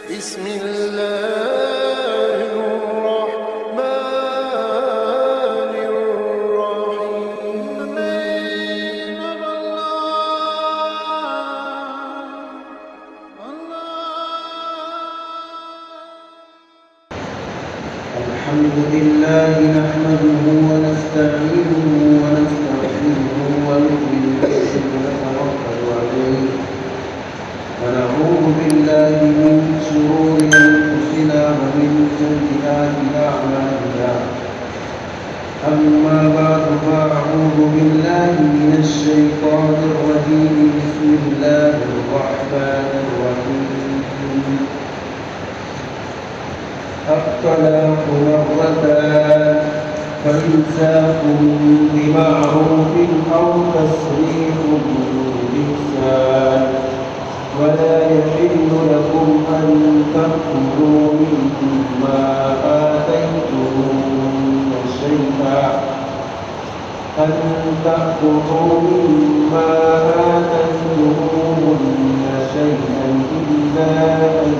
بسم الله الرحمن الرحيم. الحمد لله نحمده ونستعينه ونستغفره ونؤمن به ونتوكل عليه ونعوذ بالله من شرور أنفسنا ومن سيئات أعمالنا. أما بعد فأعوذ بالله من الشيطان الرجيم. بسم الله الرحمن الرحيم. الطلاق مرتان فإمساك بمعروف أو تسريح بإحسان ولا يحل لكم أن تأخذوا مما آتيتموهن شيئا إلا أن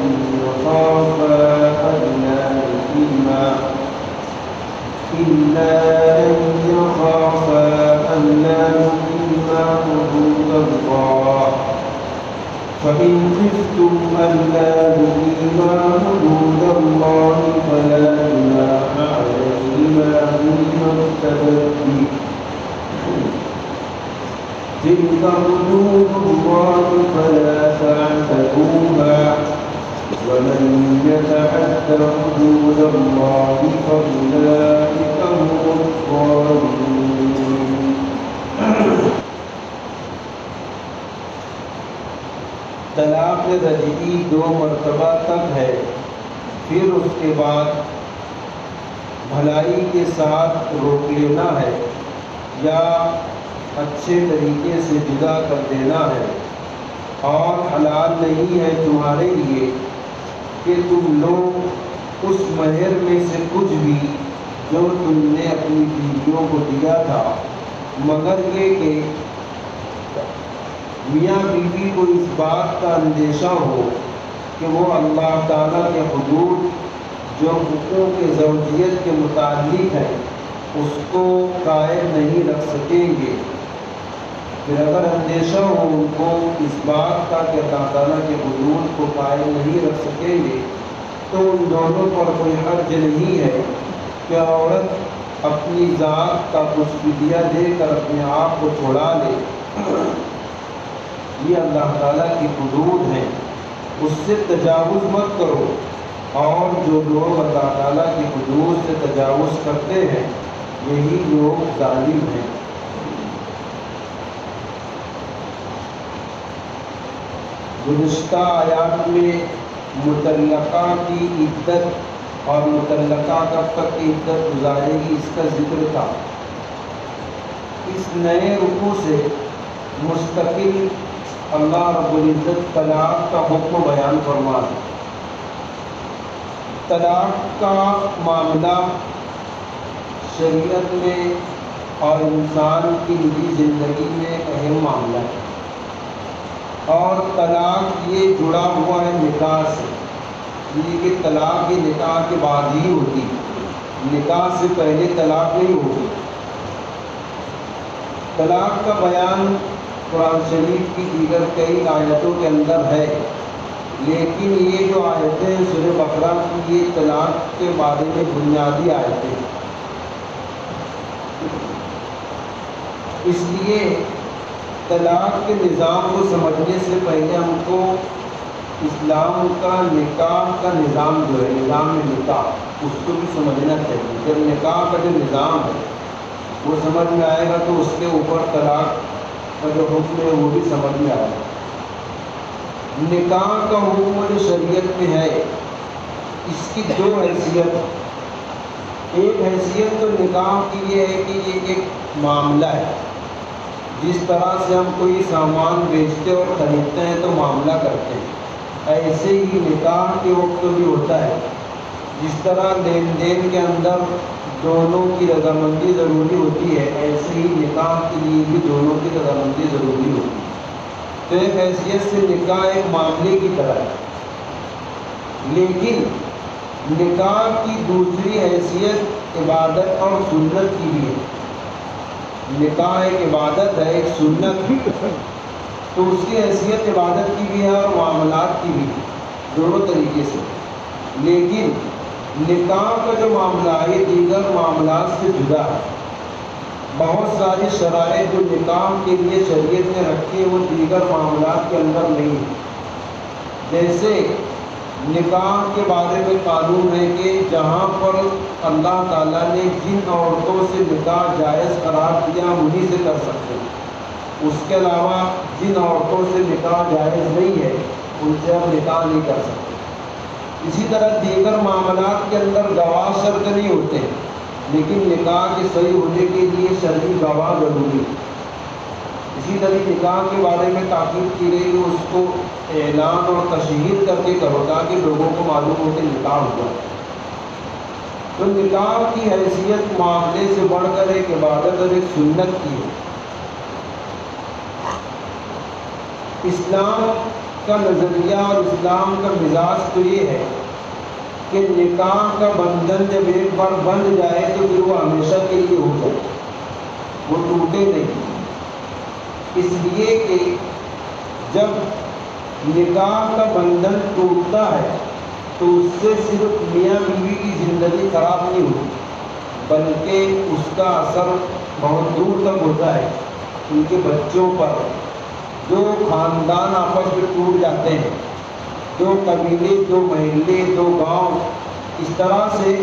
يخافا ألا يقيما حدود الله. فإن خفتم ألا يقيما حدود الله فلا جناح عليهما فيما افتدت به. تلك حدود الله فلا تعتدوها ومن يتعد حدود الله فأولئك هم الظالمون. طلاق رجعی 2 مرتبہ تک ہے، پھر اس کے بعد بھلائی کے ساتھ روک لینا ہے یا اچھے طریقے سے جدا کر دینا ہے، اور حلال نہیں ہے تمہارے لیے کہ تم لوگ اس مہر میں سے کچھ بھی جو تم نے اپنی بیویوں کو دیا تھا، مگر یہ کہ میاں بیوی کو اس بات کا اندیشہ ہو کہ وہ اللہ تعالیٰ کے حدود جو حقوق زوجیت کے متعلق ہے اس کو قائم نہیں رکھ سکیں گے. پھر اگر اندیشہ ہو ان کو اس بات کا کہ اللہ تعالیٰ کے حدود کو قائم نہیں رکھ سکیں گے تو ان دونوں پر کوئی حرج نہیں ہے کہ عورت اپنی ذات کا کچھ فدیہ دے کر اپنے آپ کو چھڑا لے. یہ اللہ تعالیٰ کی حدود ہیں، اس سے تجاوز مت کرو، اور جو لوگ اللہ تعالیٰ کی حدود سے تجاوز کرتے ہیں یہی لوگ ظالم ہیں. گزشتہ آیات میں مطلقہ کی عدت اور مطلقہ کب تک کی عدت گزارے گی اس کا ذکر تھا. اس نئے رکوع سے مستقل اللہ رب العزت طلاق کا حکم بیان فرما ہے. طلاق کا معاملہ شریعت میں اور انسان کی نجی زندگی میں اہم معاملہ ہے، اور طلاق یہ جڑا ہوا ہے نکاح سے. یہ کہ طلاق یہ نکاح کے بعد ہی ہوتی، نکاح سے پہلے طلاق نہیں ہوتی. طلاق کا بیان قرآن شریف کی دیگر کئی آیتوں کے اندر ہے، لیکن یہ جو آیتیں سورہ بقرہ کی یہ طلاق کے بارے میں بنیادی آیتیں ہیں. اس لیے طلاق کے نظام کو سمجھنے سے پہلے ہم کو اسلام کا نکاح کا نظام جو ہے، نظام نکاح، اس کو بھی سمجھنا چاہیے. جب نکاح کا جو نظام ہے وہ سمجھ میں آئے گا تو اس کے اوپر طلاق کا جو حکم ہے وہ بھی سمجھ میں آئے گا. نکاح کا حکم جو شریعت میں ہے اس کی 2 حیثیت. ایک حیثیت تو نکاح کی یہ ہے کہ یہ ایک معاملہ ہے. جس طرح سے ہم کوئی سامان بیچتے اور خریدتے ہیں تو معاملہ کرتے ہیں، ایسے ہی نکاح کے وقت بھی ہوتا ہے. جس طرح لین دین کے اندر دونوں کی رضامندی ضروری ہوتی ہے، ایسے ہی نکاح کے لیے بھی دونوں کی رضامندی ضروری ہوتی ہے. تو ایک حیثیت سے نکاح ایک معاملے کی طرح ہے. لیکن نکاح کی دوسری حیثیت عبادت اور سنت کی بھی ہے. نکاح ایک عبادت ہے، ایک سنت بھی، تو اس کی حیثیت عبادت کی بھی ہے اور معاملات کی بھی، دونوں طریقے سے. لیکن نکاح کا جو معاملہ ہے یہ دیگر معاملات سے جدا ہے. بہت ساری شرائط جو نکاح کے لیے شریعت نے رکھی ہے وہ دیگر معاملات کے اندر نہیں ہے. جیسے نکاح کے بارے میں قانون ہے کہ جہاں پر اللہ تعالیٰ نے جن عورتوں سے نکاح جائز قرار دیا ہم انہی سے کر سکتے ہیں. اس کے علاوہ جن عورتوں سے نکاح جائز نہیں ہے ان سے ہم نکاح نہیں کر سکتے. اسی طرح دیگر معاملات کے اندر گواہ شرط نہیں ہوتے، لیکن نکاح کے صحیح ہونے کے لیے شرعی گواہ ضروری ہے. اسی طرح نکاح کے بارے میں تاکید کی گئی کہ اس کو اعلان اور تشہیر کر کے کرو تاکہ لوگوں کو معلوم ہو کہ نکاح ہوا. تو نکاح کی حیثیت معاملے سے بڑھ کر ایک عبادت اور ایک سنت کی ہے. اسلام کا نظریہ اور اسلام کا مزاج تو یہ ہے کہ نکاح کا بندھن جب ایک بار بندھ جائے تو پھر وہ ہمیشہ کے لیے ہو جائے، وہ ٹوٹے نہیں. اس لیے کہ جب نکاح کا بندھن ٹوٹتا ہے تو اس سے صرف میاں بیوی کی زندگی خراب نہیں ہوتی، بلکہ اس کا اثر بہت دور تک ہوتا ہے ان کے بچوں پر. جو خاندان آپس میں ٹوٹ جاتے ہیں، دو قبیلے، دو محلے، دو گاؤں، اس طرح سے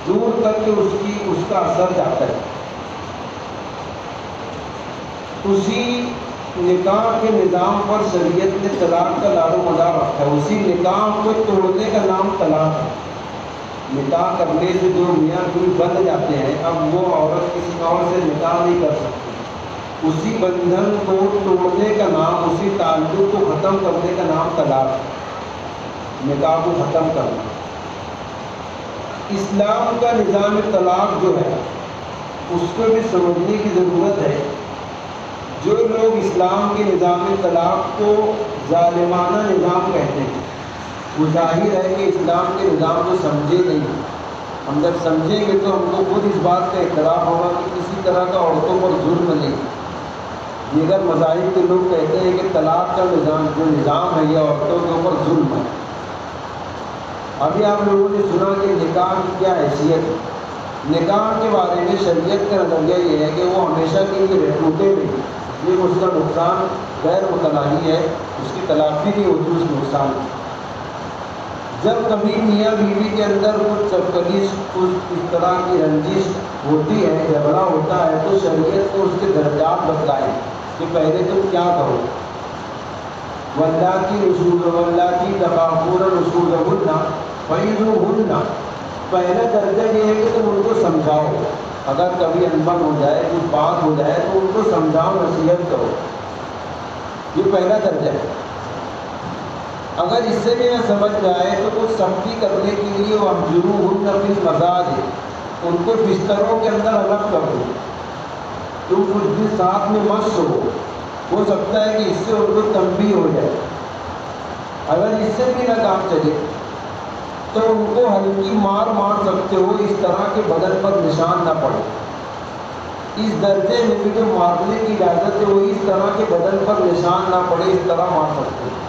دور تک اس کا اثر جاتا ہے. اسی نکاح کے نظام پر شریعت نے طلاق کا دار و مدار رکھا ہے. اسی نکاح کو توڑنے کا نام طلاق ہے. نکاح کرنے سے جو میاں بیوی بندھ جاتے ہیں اب وہ عورت کسی اور سے نکاح نہیں کر سکتی. اسی بندھن کو توڑنے کا نام، اسی تعلق کو ختم کرنے کا نام طلاق ہے. نکاح کو ختم کرنا. اسلام کا نظام طلاق جو ہے اس کو بھی سمجھنے کی ضرورت ہے. جو لوگ اسلام کے نظام طلاق کو ظالمانہ نظام کہتے ہیں وہ ظاہر ہے کہ اسلام کے نظام کو سمجھے نہیں. ہم جب سمجھیں گے تو ہم کو خود اس بات کا اعتراف ہوگا کہ کسی طرح کا عورتوں پر ظلم نہیں. دیگر مذاہب کے لوگ کہتے ہیں کہ طلاق کا نظام ہے یہ عورتوں کے اوپر ظلم ہے. ابھی آپ لوگوں نے سنا کہ نکاح کی کیا حیثیت ہے. نکاح کے بارے میں شریعت کا نظریہ یہ ہے کہ وہ ہمیشہ کے لیے ٹوٹے نہیں. یہ اس کا نقصان غیر متناہی ہے، اس کی تلافی نہیں ہوتی اس نقصان کی. جب کبھی میاں بیوی کے اندر کچھ چپکلیش، کچھ اس طرح کی رنجش ہوتی ہے، جھگڑا ہوتا ہے، تو شریعت کو اس کے درجات بتلائے کہ پہلے تم کیا کرو. واللاتی تخافون نشوزہن فعظوہن. پہلا درجہ یہ ہے کہ تم ان کو سمجھاؤ. اگر کبھی انبن ہو جائے، کچھ بات ہو جائے تو ان کو سمجھاؤ، نصیحت کرو. یہ پہلا درجہ ہے. اگر اس سے بھی نہ سمجھ جائے تو کچھ سختی کرنے کے لیے واہجروہن فی المضاجع. ان کو بستروں کے اندر الگ کر دو. تم کچھ بھی ساتھ میں مت سو. ہو سکتا ہے کہ اس سے ان کو تنبیہ ہو جائے. اگر اس سے بھی نہ کام چلے تو ان کو ہلکی مار سکتے ہو، اس طرح کے بدن پر نشان نہ پڑے. اس درجے میں بھی جو مارنے کی اجازت ہے وہ اس طرح کے بدن پر نشان نہ پڑے، اس طرح مار سکتے ہیں.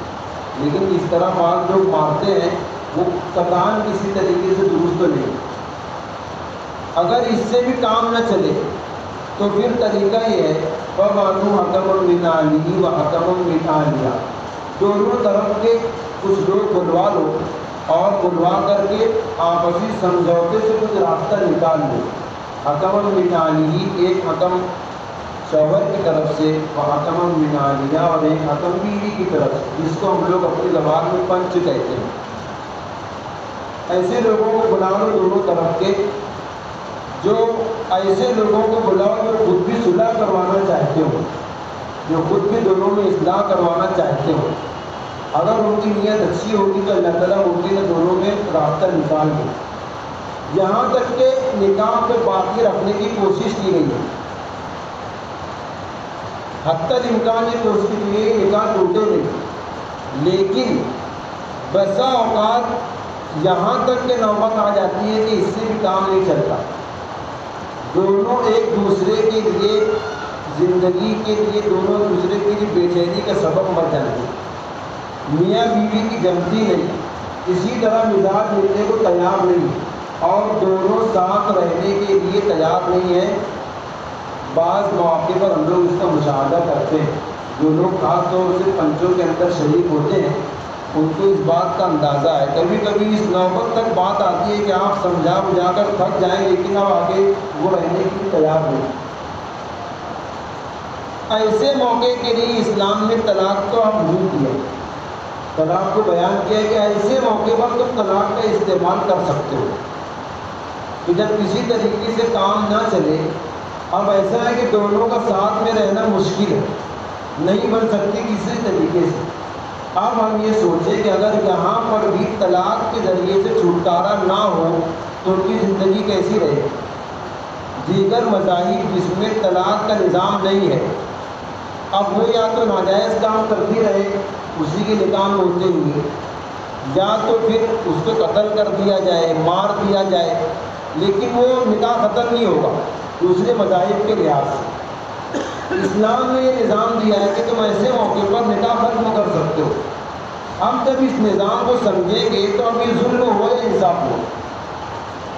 لیکن اس طرح بعض لوگ مارتے ہیں وہ قطعاً کسی طریقے سے درست نہیں. اگر اس سے بھی کام نہ چلے تو پھر طریقہ یہ ہے فَبْعَثُوا حَكَمًا مِنْ أَهْلِهِ وَحَكَمًا مِنْ أَهْلِهَا. دونوں طرف کے کچھ لوگ بلوا لو اور بلوا کر کے آپسی سمجھوتے سے کچھ راستہ نکال لو. حَكَمًا مِنْ أَهْلِهِ، ایک حکم شوہر کی طرف سے، وَحَكَمًا مِنْ أَهْلِهَا، اور ایک حکم بیوی کی طرف سے، جس کو ہم لوگ اپنی زبان میں پنچ کہتے ہیں. ایسے لوگوں کو بلا لو دونوں طرف کے. جو ایسے لوگوں کو بلاؤ جو خود بھی صلح کروانا چاہتے ہو، جو خود بھی دونوں میں اصلاح کروانا چاہتے ہو. اگر ان کی نیت اچھی ہوگی تو اللہ تعالیٰ ممکن ہے دونوں میں رابطہ نکال دے. یہاں تک کہ نکاح کو باقی رکھنے کی کوشش کی گئی ہے. حتی امکان یہ کوشش کی گئی نکاح ٹوٹے نہیں، لیکن بسا اوقات یہاں تک کہ نوبت آ جاتی ہے کہ اس سے بھی کام نہیں چلتا، دونوں ایک دوسرے کے لیے زندگی کے لیے دونوں دوسرے کے لیے بے چینی کا سبب بن جاتے ہیں، میاں بیوی کی جمتی نہیں، اسی طرح مزاج ملنے کو تیار نہیں اور دونوں ساتھ رہنے کے لیے تیار نہیں ہیں۔ بعض مواقع پر ہم لوگ اس کا مشاہدہ کرتے ہیں، جو لوگ خاص طور سے پنچوں کے اندر شریک ہوتے ہیں ان کو اس بات کا اندازہ ہے۔ کبھی کبھی اس نوبت تک بات آتی ہے کہ آپ سمجھا بجھا کر تھک جائیں لیکن اب آگے وہ رہنے کی تیار نہیں۔ ایسے موقع کے لیے اسلام نے طلاق تو اب نہیں کیا، طلاق کو بیان کیا ہے کہ ایسے موقع پر تم طلاق کا استعمال کر سکتے ہو کہ جب کسی طریقے سے کام نہ چلے، اب ایسا ہے کہ دونوں کا ساتھ میں رہنا مشکل ہے، نہیں بن سکتی کسی طریقے سے۔ اب ہم یہ سوچیں کہ اگر یہاں پر بھی طلاق کے ذریعے سے چھٹکارا نہ ہو تو ان کی زندگی کیسی رہے؟ دیگر مذاہب جس میں طلاق کا نظام نہیں ہے، اب وہ یا تو ناجائز کام کرتی رہے اسی کے نکاح میں ہوتے ہوئے، یا تو پھر اس کو قتل کر دیا جائے، مار دیا جائے، لیکن وہ نکاح ختم نہیں ہوگا دوسرے مذاہب کے لحاظ سے۔ اسلام نے یہ نظام دیا ہے کہ تم ایسے موقع پر نکاح ختم کر سکتے ہو۔ ہم جب اس نظام کو سمجھیں گے تو اب یہ ظلم ہو یا انصاف ہو؟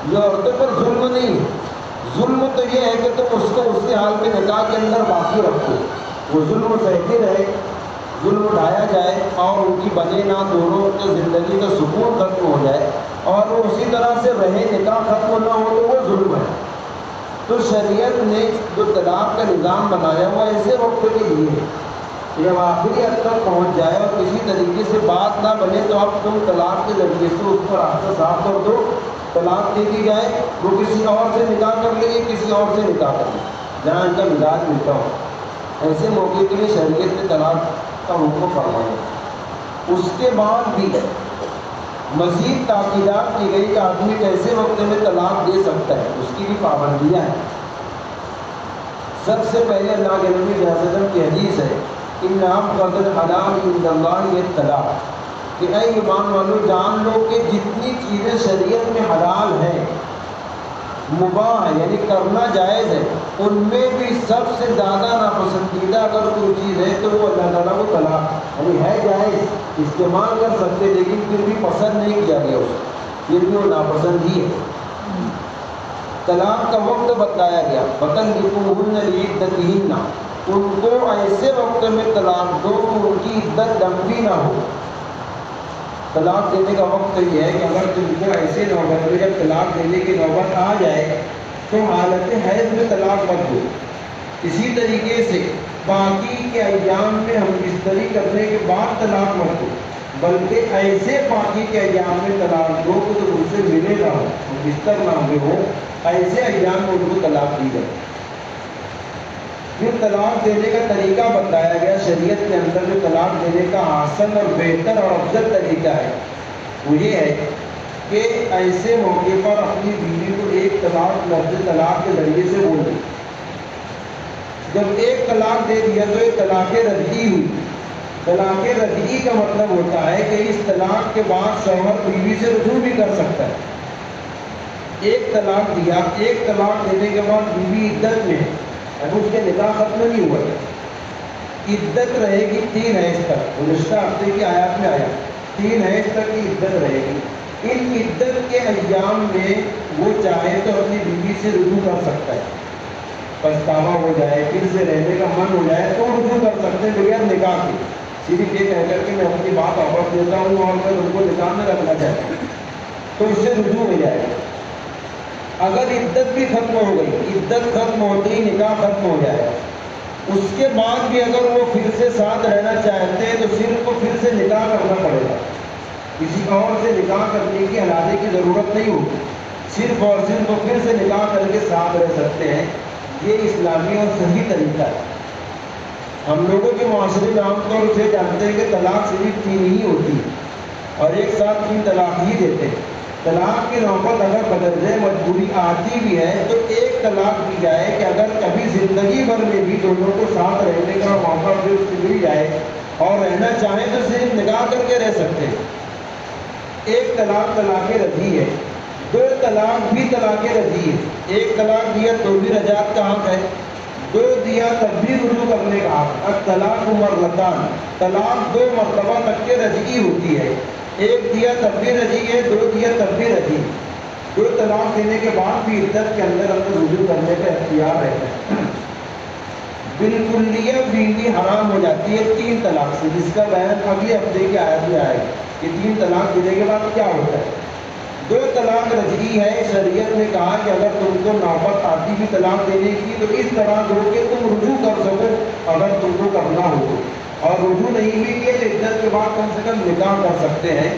یہ عورتوں پر ظلم نہیں ہے، ظلم تو یہ ہے کہ تم اس کو اسی حال کے نکاح کے اندر باقی رکھو، وہ ظلم سہتی رہے، ظلم اٹھایا جائے اور ان کی بنے نہ دونوں کی زندگی کا سکون ختم ہو جائے اور وہ اسی طرح سے رہے، نکاح ختم نہ ہو تو وہ ظلم ہے۔ تو شریعت نے جو طلاق کا نظام بنایا وہ ایسے وقت کے لیے ہے کہ جب آخری حد تک پہنچ جائے اور کسی طریقے سے بات نہ بنے تو اب تم طلاق کے ذریعے سے اس پر راستہ صاف کر دو، طلاق دے دی جائے، وہ کسی اور سے نکاح کر لے، کسی اور سے نکاح کر لے جہاں ان کا مزاج ملتا ہو۔ ایسے موقع کے لیے شریعت نے طلاق کا حکم فرمایا۔ اس کے بعد بھی مزید تاکیدات کی گئی کہ آدمی کیسے وقت میں طلاق دے سکتا ہے، اس کی بھی پابندیاں ہیں۔ سب سے پہلے اللہ کے نبی صلی اللہ علیہ وسلم کی حدیث ہے ان ابغض الحلال عند اللہ الطلاق، کہ اے ایمان والو جان لو کہ جتنی چیزیں شریعت میں حلال ہیں، مباح ہے یعنی کرنا جائز ہے، ان میں بھی سب سے زیادہ ناپسندیدہ اگر کوئی چیز ہے تو وہ اللہ تعالیٰ کو طلاق، یعنی ہے جائز، استعمال کر سکتے لیکن پھر بھی پسند نہیں کیا گیا اس کو، پھر بھی وہ ناپسند ہی ہے۔ طلاق کا وقت بتایا گیا، فَطَلِّقُوهُنَّ لِعِدَّتِهِنَّ، ان کو ایسے وقت میں طلاق دو کہ ان کی عدت لمبی نہ ہو۔ طلاق دینے کا وقت یہ ہے کہ اگر تم کو ایسے نوبت میں جب طلاق دینے کی نوبت آ جائے تو حالت حیض میں طلاق مت دو۔ اسی طریقے سے باقی کے ایام میں ہم بستری کرنے کے بعد طلاق مت دو، بلکہ ایسے باقی کے ایام میں طلاق دو کہ تو ان سے ملے نہ ہو، بستر نہ ہوئے ہو، ایسے ایام میں ان کو طلاق دی جائے۔ پھر طلاق دینے کا طریقہ بتایا گیا، شریعت کے اندر جو طلاق دینے کا آسان اور بہتر اور افضل طریقہ ہے وہ یہ ہے کہ ایسے موقع پر اپنی بیوی کو ایک طلاق لفظ طلاق کے ذریعے سے بول دیں۔ جب ایک طلاق دے دیا تو ایک طلاق رجعی ہوئی۔ طلاق رجعی کا مطلب ہوتا ہے کہ اس طلاق کے بعد شوہر بیوی سے رجوع بھی کر سکتا ہے۔ ایک طلاق دیا، ایک طلاق دینے کے بعد بیوی عدت میں ہے، اب اس کے نکاح ختم نہیں ہوا، عدت رہے گی 3 حیض تک، گزشتہ ہفتے کی آیات میں آیا 3 حیض تک کی عدت رہے گی۔ ان عدت کے ایام میں وہ چاہے تو اپنی بیوی سے رجوع کر سکتا ہے، پچھتاوا ہو جائے، پھر سے رہنے کا من ہو جائے تو رجوع کر سکتے ہیں بغیر نکاح کے، صرف یہ کہہ کر کہ میں اپنی بات واپس دیتا ہوں اور میں ان کو نکاح میں رکھنا چاہتا ہوں تو اس سے رجوع ہو جائے گا۔ اگر عدت بھی ختم ہو گئی، عدت ختم ہوتے ہی نکاح ختم ہو جائے گا، اس کے بعد بھی اگر وہ پھر سے ساتھ رہنا چاہتے ہیں تو صرف کو پھر سے نکاح کرنا پڑے گا، کسی اور سے نکاح کرنے کی علیحدگی کی ضرورت نہیں ہوگی، صرف اور صرف وہ پھر سے نکاح کر کے ساتھ رہ سکتے ہیں۔ یہ اسلامی اور صحیح طریقہ ہے۔ ہم لوگوں کے معاشرے میں عام طور سے جانتے ہیں کہ طلاق صرف 3 ہی ہوتی ہے اور ایک ساتھ 3 طلاق ہی دیتے ہیں۔ طلاق کی نوبت اگر بدرجہ مجبوری آتی بھی ہے تو ایک طلاق دی جائے کہ اگر کبھی زندگی بھر میں بھی دونوں کو ساتھ رہنے کا موقع پھر مل جائے اور رہنا چاہیں تو صرف نکاح کر کے رہ سکتے ہیں، ایک طلاق طلاق رجعی ہے، دو طلاق بھی طلاق رجعی ہے۔ ایک طلاق دیا تو بھی رجعت کا حق ہے، دو دیا تب بھی رجوع کرنے کا حق۔ الطلاق مرتان، طلاق دو مرتبہ تک کے رجعی ہوتی ہے، ایک دیا تب بھی رجعی ہے، دو دیا تب بھی رجعی۔ دو طلاق دینے کے بعد بھی عدت کے اندر رجوع کرنے کا اختیار رہتا ہے۔ بالکلیہ بیوی حرام ہو جاتی ہے تین طلاق سے، جس کا بیان اگلے ہفتے کی آیت میں آئے گا کہ تین طلاق دینے کے بعد کیا ہوتا ہے۔ دو طلاق رجعی ہے، شریعت نے کہا کہ اگر تم کو نوبت آتی بھی طلاق دینے کی تو اس طرح دو کہ تم رجوع کر سکو اگر تم کو کرنا ہو تو، اور رجوع نہیں بھی کیے تو عدت کے بعد کم سے کم نکاح کر سکتے ہیں۔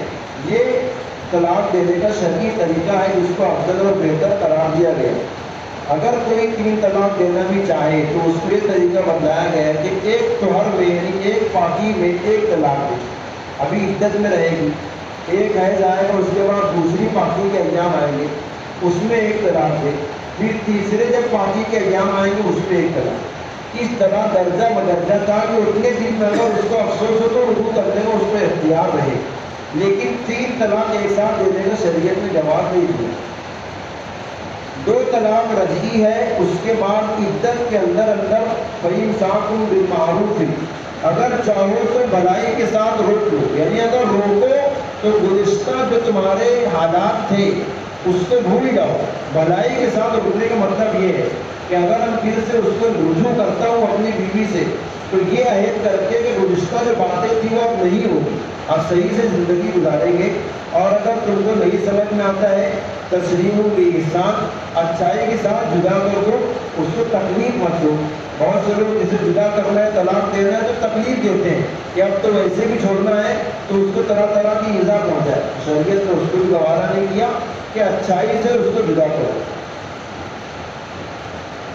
یہ طلاق دینے کا شرعی طریقہ ہے جس کو افضل اور بہتر قرار دیا گیا۔ اگر کوئی تین طلاق دینا بھی چاہے تو اس کو یہ طریقہ بتلایا گیا ہے کہ ایک طہر میں یعنی ایک پاکی میں ایک طلاق دے، ابھی عدت میں رہے گی، ایک حیض آئے گا، اس کے بعد دوسری پاکی کے ایام آئیں گے، اس میں ایک طلاق دے، پھر تیسرے جب پاکی کے ایام آئیں گے اس میں ایک طلاق۔ اس طرح درجہ بدرجہ تھا کہ اتنے دن میں اگر اس کو افسوس ہو تو رجوع کرنے کا اس پہ اختیار رہے، لیکن تین طلاق ایک ساتھ دینے کا شریعت نے جواز نہیں دیا۔ دو طلاق رجعی ہے، اس کے بعد عدت کے اندر فَإِمْسَاكٌ بِالْمَعْرُوفِ، اگر چاہو تو بھلائی کے ساتھ روک لو، یعنی اگر روکو تو گزشتہ جو تمہارے حالات تھے اس کو بھول جاؤ۔ بھلائی کے ساتھ روکنے کا مطلب یہ ہے کہ اگر ہم پھر سے اس کو رجوع کرتا ہوں اپنی بیوی سے تو یہ عہد کر کے کہ گزشتہ جو باتیں تھیں وہ اب نہیں ہوگی، اب صحیح سے زندگی گزاریں گے۔ اور اگر تم کو نہیں سمجھ میں آتا ہے تسلیم باحسان، اچھائی کے ساتھ جدا کر دو، اس کو تکلیف مت دو۔ بہت سے لوگ جسے جدا کرنا ہے طلاق دینا ہے تو تکلیف دیتے ہیں کہ اب تو ویسے بھی چھوڑنا ہے تو اس کو طرح طرح کی ایذا پہنچائے۔ شریعت نے اس کو بھی گوارا نہیں کیا کہ اچھائی سے اس کو جدا کرو۔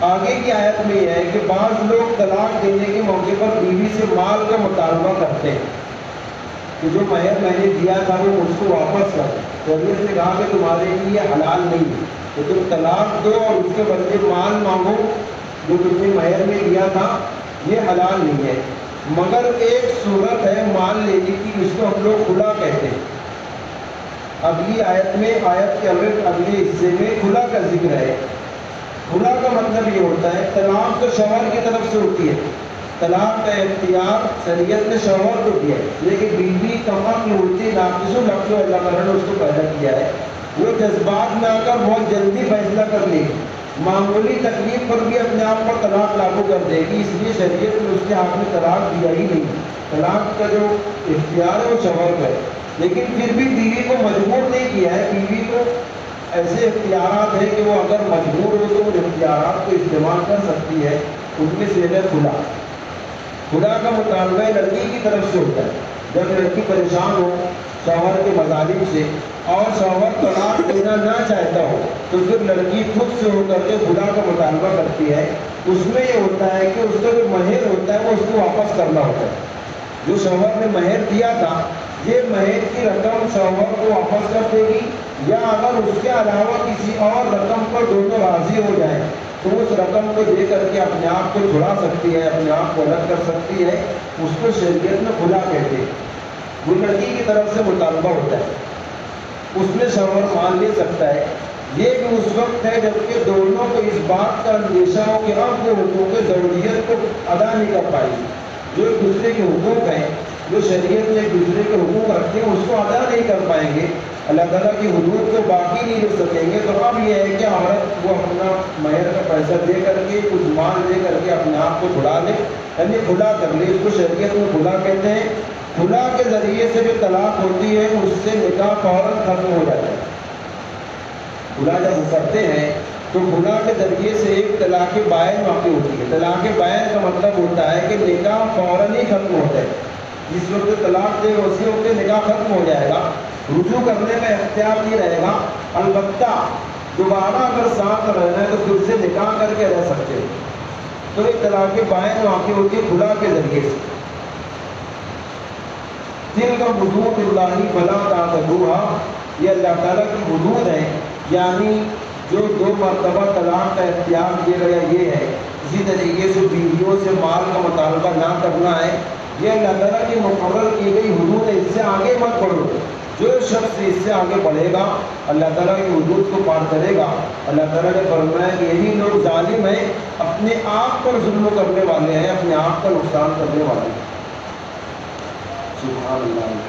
آگے کی آیت میں یہ ہے کہ بعض لوگ طلاق دینے کے موقع پر بیوی سے مال کا مطالبہ کرتے ہیں کہ جو مہر میں نے دیا تھا وہ مجھ کو واپس کر۔ شریعت نے کہا کہ تمہارے لیے حلال نہیں ہے کہ تم طلاق دو اور اس کے بدلے مال مانگو جو تم نے مہر میں دیا تھا، یہ حلال نہیں ہے۔ مگر ایک صورت ہے مال لینے کی جس کو ہم لوگ خلا کہتے ہیں۔ اگلی آیت میں آیت کے اگلے حصے میں خلا کا ذکر ہے۔ خلا کا مطلب یہ ہوتا ہے طلاق تو شوہر کی طرف سے ہوتی ہے، طلاق کا اختیار شریعت نے شوہر کو دیا ہے، لیکن بیوی کم عقل ہوتی ناقص العقل اللہ تعالیٰ نے اس کو پیدا کیا ہے، وہ جذبات میں آ کر بہت جلدی فیصلہ کر لے گی، معمولی تکلیف پر بھی اپنے آپ پر طلاق لاگو کر دے گی، اس لیے شریعت نے اس کے ہاتھ میں طلاق دیا ہی نہیں۔ طلاق کا جو اختیار ہے وہ شوہر کا ہے، لیکن پھر بھی بیوی کو مجبور نہیں کیا ہے۔ بیوی کو ایسے اختیارات ہیں کہ وہ اگر مجبور ہو تو ان اختیارات کو استعمال کر سکتی ہے، ان میں سے ہے کھلا۔ کھلا کا مطالبہ لڑکی کی طرف سے ہوتا ہے، جب لڑکی پریشان ہو شوہر کے مظالم سے اور شوہر طلاق دینا نہ چاہتا ہو تو پھر لڑکی خود سے ہو کر کے کھلا کا مطالبہ کرتی ہے۔ اس میں یہ ہوتا ہے کہ اس کا جو مہر ہوتا ہے وہ اس کو واپس کرنا ہوتا ہے۔ جو شوہر نے مہر دیا تھا یہ مہر کی رقم شوہر کو واپس کر دے گی، یا اگر اس کے علاوہ کسی اور رقم پر دونوں راضی ہو جائیں تو اس رقم کو دے کر کے اپنے آپ کو چھڑا سکتی ہے، اپنے آپ کو الگ کر سکتی ہے۔ اس کو شریعت میں کھلا کہتے ہیں۔ وہ لڑکی کی طرف سے مطالبہ ہوتا ہے، اس میں شوہر مان لے سکتا ہے۔ یہ بھی اس وقت ہے جبکہ دونوں کو اس بات کا اندیشہ ہو کہ اب وہ حقوق زوجیت کو ادا نہیں کر پائے گی۔ جو ایک دوسرے کے حقوق ہیں، جو شریعت میں ایک دوسرے کے حقوق رکھتے ہیں، اس کو ادا نہیں کر پائیں گے، اللہ تعالیٰ کی حدود کو باقی نہیں رکھ سکیں گے، تو اب یہ ہے کہ عورت وہ اپنا مہر کا پیسہ دے کر کے کچھ مال دے کر کے اپنے آپ کو چھڑا لے، یعنی کھلا کر لے۔ اس کو شریعت میں کھلا کہتے ہیں۔ کھلا کے ذریعے سے جو طلاق ہوتی ہے اس سے نکاح فوراً ختم ہو جاتا ہے۔ کھلا جب کرتے ہیں تو کھلا کے ذریعے سے ایک طلاق بائن واقع ہوتی ہے۔ طلاق بائن کا مطلب ہوتا ہے کہ نکاح فوراً ہی ختم ہوتا ہے۔ جس وقت طلاق دے اسی وقت نکاح ختم ہو جائے گا، رجوع کرنے کا اختیار نہیں رہے گا۔ البتہ دوبارہ اگر ساتھ رہنا ہے تو پھر سے نکاح کر کے رہ سکتے ہیں۔ تو ایک طلاق بائن واقع ہوتی ہے کھلا کے ذریعے سے۔ تلک حدود اللہ فلا تعتدوها، یہ اللہ تعالیٰ کی حدود ہیں، یعنی جو دو مرتبہ طلاق کا اختیار دیا گیا یہ ہے۔ اسی طریقے سے بیویوں سے مال کا مطالبہ نہ کرنا ہے، یہ اللہ تعالیٰ کی مقرر کی گئی حدود ہے، اس سے آگے مت بڑھو۔ جو شخص اس سے آگے بڑھے گا اللہ تعالیٰ کی حدود کو پار کرے گا. اللہ تعالیٰ نے فرمایا کہ یہی لوگ ظالم ہیں, اپنے آپ پر ظلم کرنے والے ہیں, اپنے آپ کا نقصان کرنے والے ہیں. سبحان اللہ.